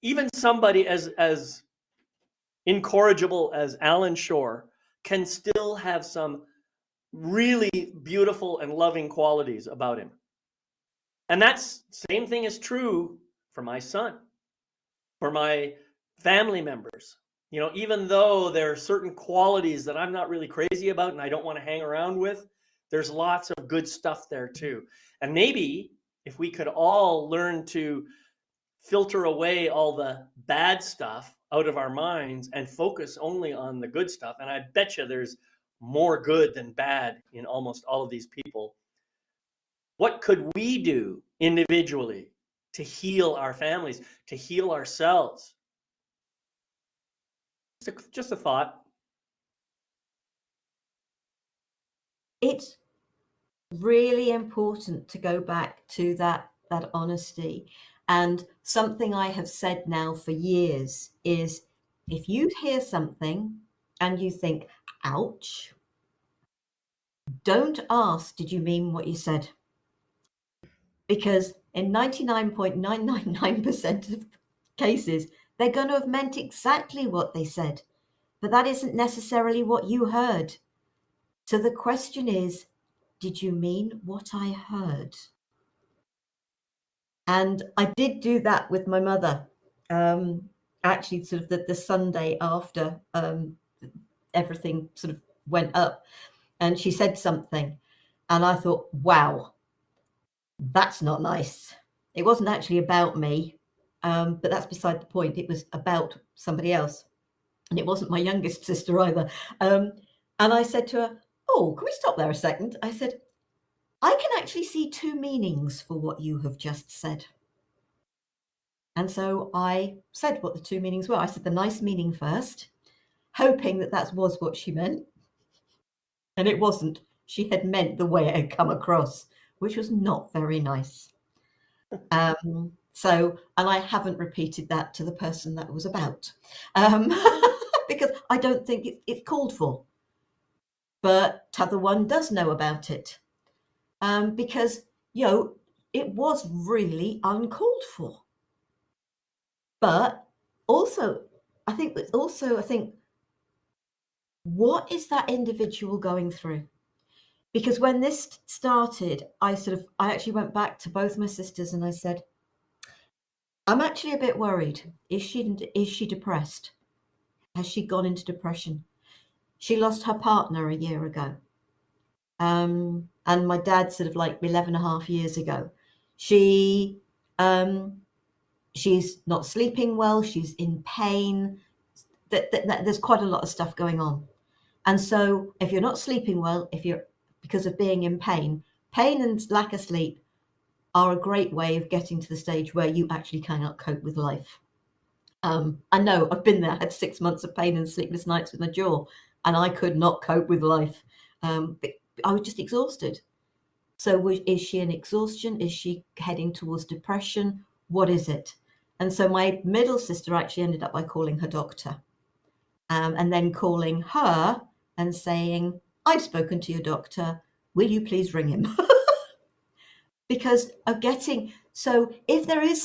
even somebody as incorrigible as Alan Shore can still have some really beautiful and loving qualities about him. And that's same thing is true for my son, for my family members. Even though there are certain qualities that I'm not really crazy about and I don't want to hang around with, there's lots of good stuff there too. And maybe if we could all learn to filter away all the bad stuff out of our minds and focus only on the good stuff, and I bet you there's more good than bad in almost all of these people. What could we do individually to heal our families, to heal ourselves? Just a thought. It's really important to go back to that honesty. And something I have said now for years is, if you hear something and you think, ouch, don't ask, did you mean what you said? Because in 99.999% of cases, they're going to have meant exactly what they said, but that isn't necessarily what you heard. So the question is, did you mean what I heard? And I did do that with my mother. Actually, sort of the Sunday after everything sort of went up, and she said something, and I thought, wow, that's not nice. It wasn't actually about me, but that's beside the point. It was about somebody else, and it wasn't my youngest sister either. And I said to her, oh, can we stop there a second? I said, I can actually see two meanings for what you have just said. And so I said what the two meanings were. I said the nice meaning first, hoping that that was what she meant. And it wasn't. She had meant the way it had come across, which was not very nice. And I haven't repeated that to the person that it was about, because I don't think it's called for. But t'other one does know about it, because, it was really uncalled for. But also, I think, what is that individual going through? Because when this started, I actually went back to both my sisters and I said, I'm actually a bit worried. Is she depressed? Has she gone into depression? She lost her partner a year ago. And my dad sort of like 11 and a half years ago. She's not sleeping well. She's in pain. There's quite a lot of stuff going on. And so if you're not sleeping well, because of being in pain and lack of sleep are a great way of getting to the stage where you actually cannot cope with life. I know, I've been there. I had 6 months of pain and sleepless nights with my jaw, and I could not cope with life. But I was just exhausted. So is she in exhaustion? Is she heading towards depression? What is it? And so my middle sister actually ended up by calling her doctor, and then calling her and saying, I've spoken to your doctor. Will you please ring him? Because of so if there is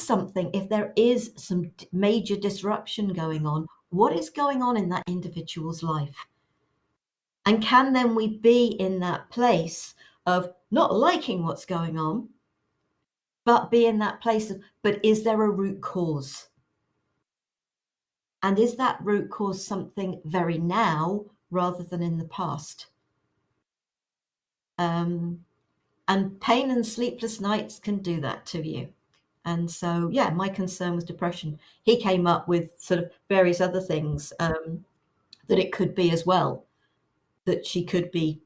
some major disruption going on, what is going on in that individual's life? And can then we be in that place of not liking what's going on, but be in that place of, but is there a root cause? And is that root cause something very now rather than in the past? And pain and sleepless nights can do that to you. And so, yeah, my concern was depression. He came up with sort of various other things that it could be as well, that she could be.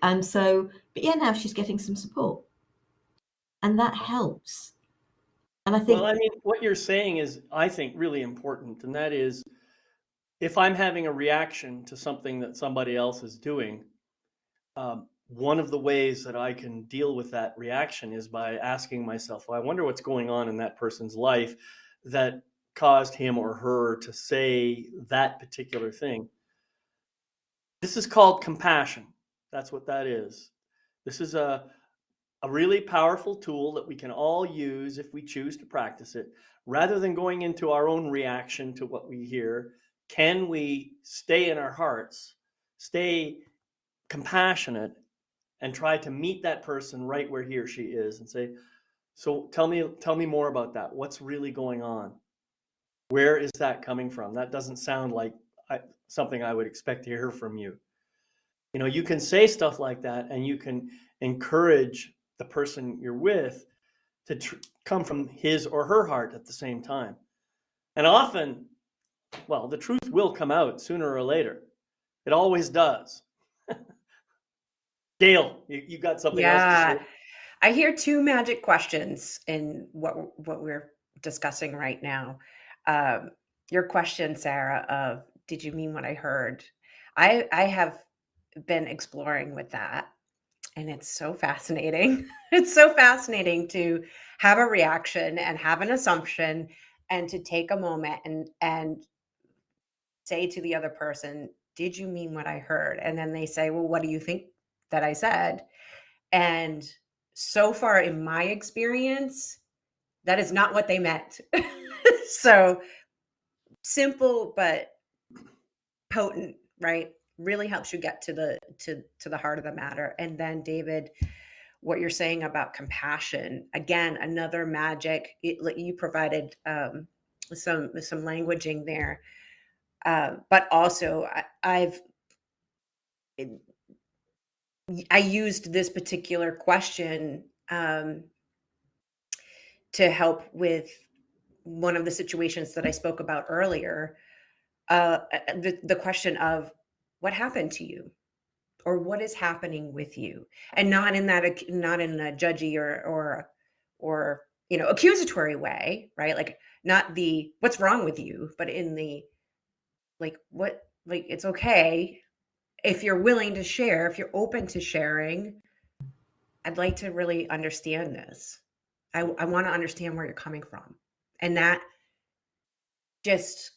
And so, but yeah, now she's getting some support. And that helps. And I think... Well, I mean, what you're saying is, I think, really important. And that is, if I'm having a reaction to something that somebody else is doing, one of the ways that I can deal with that reaction is by asking myself, well, I wonder what's going on in that person's life that caused him or her to say that particular thing. This is called compassion. That's what that is. This is a really powerful tool that we can all use if we choose to practice it. Rather than going into our own reaction to what we hear, can we stay in our hearts, stay compassionate, and try to meet that person right where he or she is and say, so tell me more about that. What's really going on? Where is that coming from? That doesn't sound like something I would expect to hear from you. You know, you can say stuff like that, and you can encourage the person you're with to come from his or her heart at the same time. And often, well, the truth will come out sooner or later. It always does. Gail, you got something else to Yeah. say? I hear two magic questions in what we're discussing right now. Your question, Sarah, of did you mean what I heard? I have been exploring with that, and it's so fascinating. It's so fascinating to have a reaction and have an assumption and to take a moment and say to the other person, did you mean what I heard? And then they say, well, what do you think that I said? And so far in my experience, that is not what they meant. So simple but potent, right? Really helps you get to the heart of the matter. And then David, what you're saying about compassion, again, another magic. You provided some languaging there, but also I used this particular question to help with one of the situations that I spoke about earlier. The question of what happened to you, or what is happening with you, and not in a judgy or accusatory way, right? Like not the what's wrong with you, but in the it's okay if you're willing to share, if you're open to sharing. I'd like to really understand this. I want to understand where you're coming from. And that just,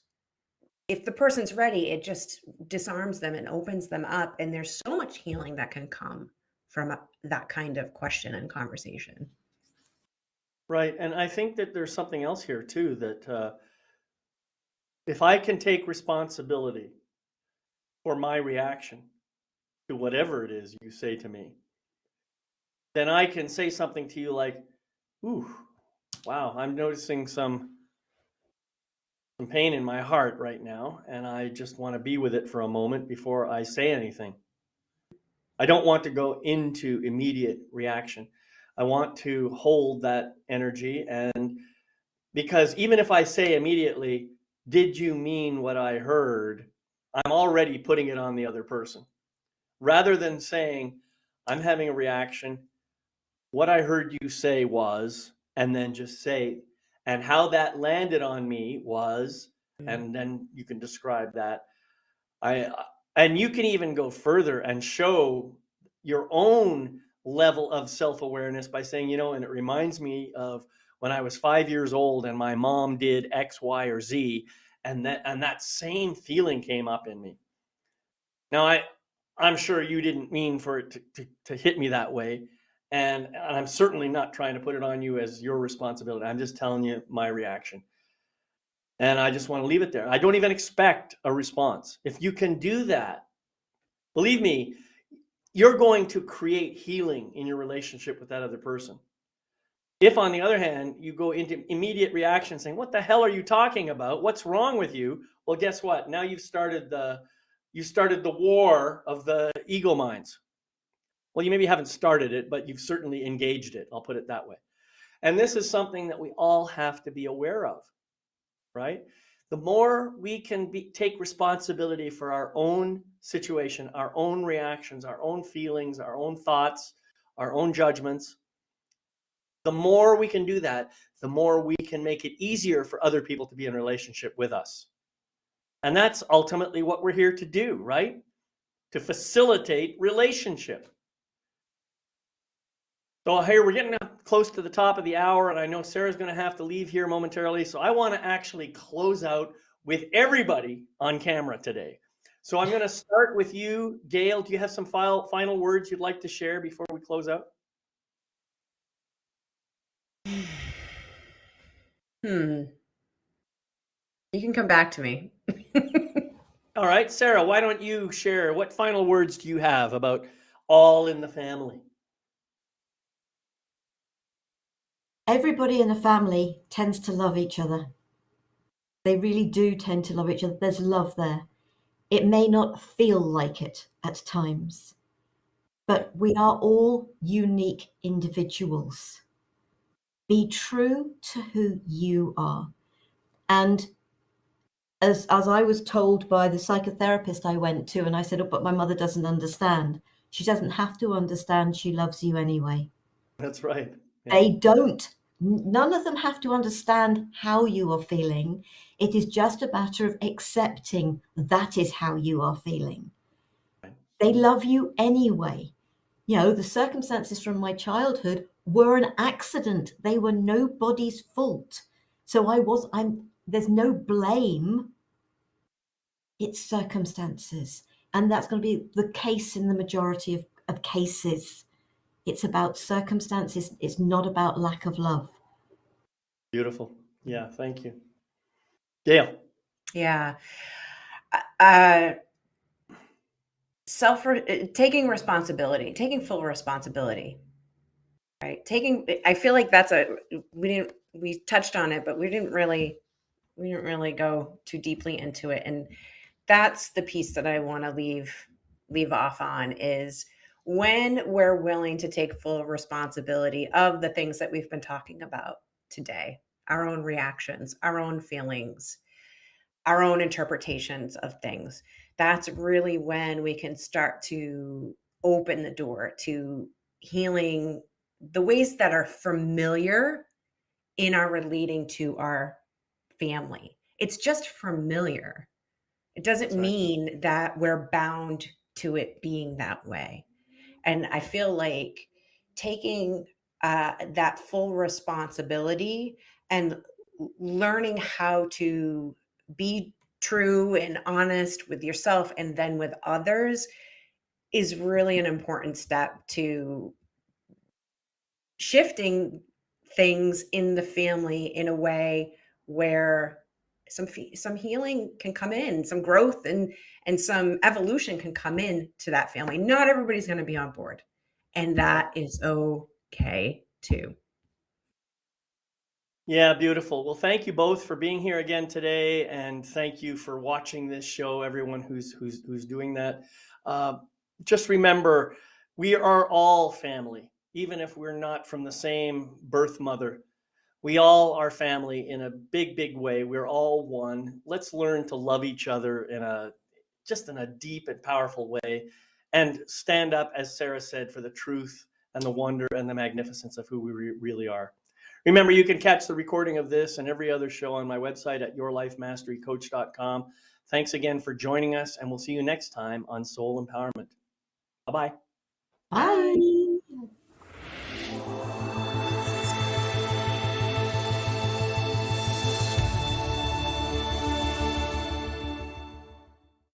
if the person's ready, it just disarms them and opens them up. And there's so much healing that can come from that kind of question and conversation. Right. And I think that there's something else here too, that if I can take responsibility for my reaction to whatever it is you say to me, then I can say something to you like, ooh, wow, I'm noticing some pain in my heart right now, and I just want to be with it for a moment before I say anything. I don't want to go into immediate reaction. I want to hold that energy, and because even if I say immediately, did you mean what I heard? I'm already putting it on the other person. Rather than saying, I'm having a reaction, what I heard you say was, and then just say, and how that landed on me was, and then you can describe that. And you can even go further and show your own level of self-awareness by saying, and it reminds me of when I was 5 years old and my mom did X, Y, or Z, and that same feeling came up in me. Now I'm sure you didn't mean for it to hit me that way. And I'm certainly not trying to put it on you as your responsibility. I'm just telling you my reaction. And I just want to leave it there. I don't even expect a response. If you can do that, believe me, you're going to create healing in your relationship with that other person. If, on the other hand, you go into immediate reaction saying, what the hell are you talking about? What's wrong with you? Well, guess what? Now you've started the war of the ego minds. Well, you maybe haven't started it, but you've certainly engaged it. I'll put it that way. And this is something that we all have to be aware of, right? The more we can take responsibility for our own situation, our own reactions, our own feelings, our own thoughts, our own judgments, the more we can do that, the more we can make it easier for other people to be in relationship with us. And that's ultimately what we're here to do, right? To facilitate relationship. So here we're getting close to the top of the hour, and I know Sarah's going to have to leave here momentarily. So I want to actually close out with everybody on camera today. So I'm going to start with you, Gail. Do you have some final words you'd like to share before we close out? You can come back to me. All right, Sarah, why don't you share? What final words do you have about all in the family? Everybody in a family tends to love each other. They really do tend to love each other. There's love there. It may not feel like it at times, but we are all unique individuals. Be true to who you are. And as I was told by the psychotherapist I went to, and I said, oh, but my mother doesn't understand. She doesn't have to understand. She loves you anyway. That's right. Yeah. They don't. None of them have to understand how you are feeling. It is just a matter of accepting that is how you are feeling. They love you anyway. You know, the circumstances from my childhood were an accident. They were nobody's fault. So there's no blame. It's circumstances. And that's going to be the case in the majority of cases. It's about circumstances. It's not about lack of love. Beautiful. Yeah, thank you. Gail. Yeah. Taking responsibility, taking full responsibility, right? I feel like we touched on it, but we didn't really go too deeply into it. And that's the piece that I want to leave off on, is when we're willing to take full responsibility of the things that we've been talking about today, our own reactions, our own feelings, our own interpretations of things. That's really when we can start to open the door to healing the ways that are familiar in our relating to our family. It's just familiar. It doesn't That's right. mean that we're bound to it being that way. And I feel like taking that full responsibility and learning how to be true and honest with yourself and then with others is really an important step to shifting things in the family in a way where some healing can come in, some growth and some evolution can come in to that family. Not everybody's going to be on board, and that is okay too. Yeah, beautiful. Well, thank you both for being here again today, and thank you for watching this show, everyone who's doing that. Just remember, we are all family, even if we're not from the same birth mother. We all are family in a big, big way. We're all one. Let's learn to love each other in a deep and powerful way, and stand up, as Sarah said, for the truth and the wonder and the magnificence of who we really are. Remember, you can catch the recording of this and every other show on my website at yourlifemasterycoach.com. Thanks again for joining us, and we'll see you next time on Soul Empowerment. Bye-bye. Bye.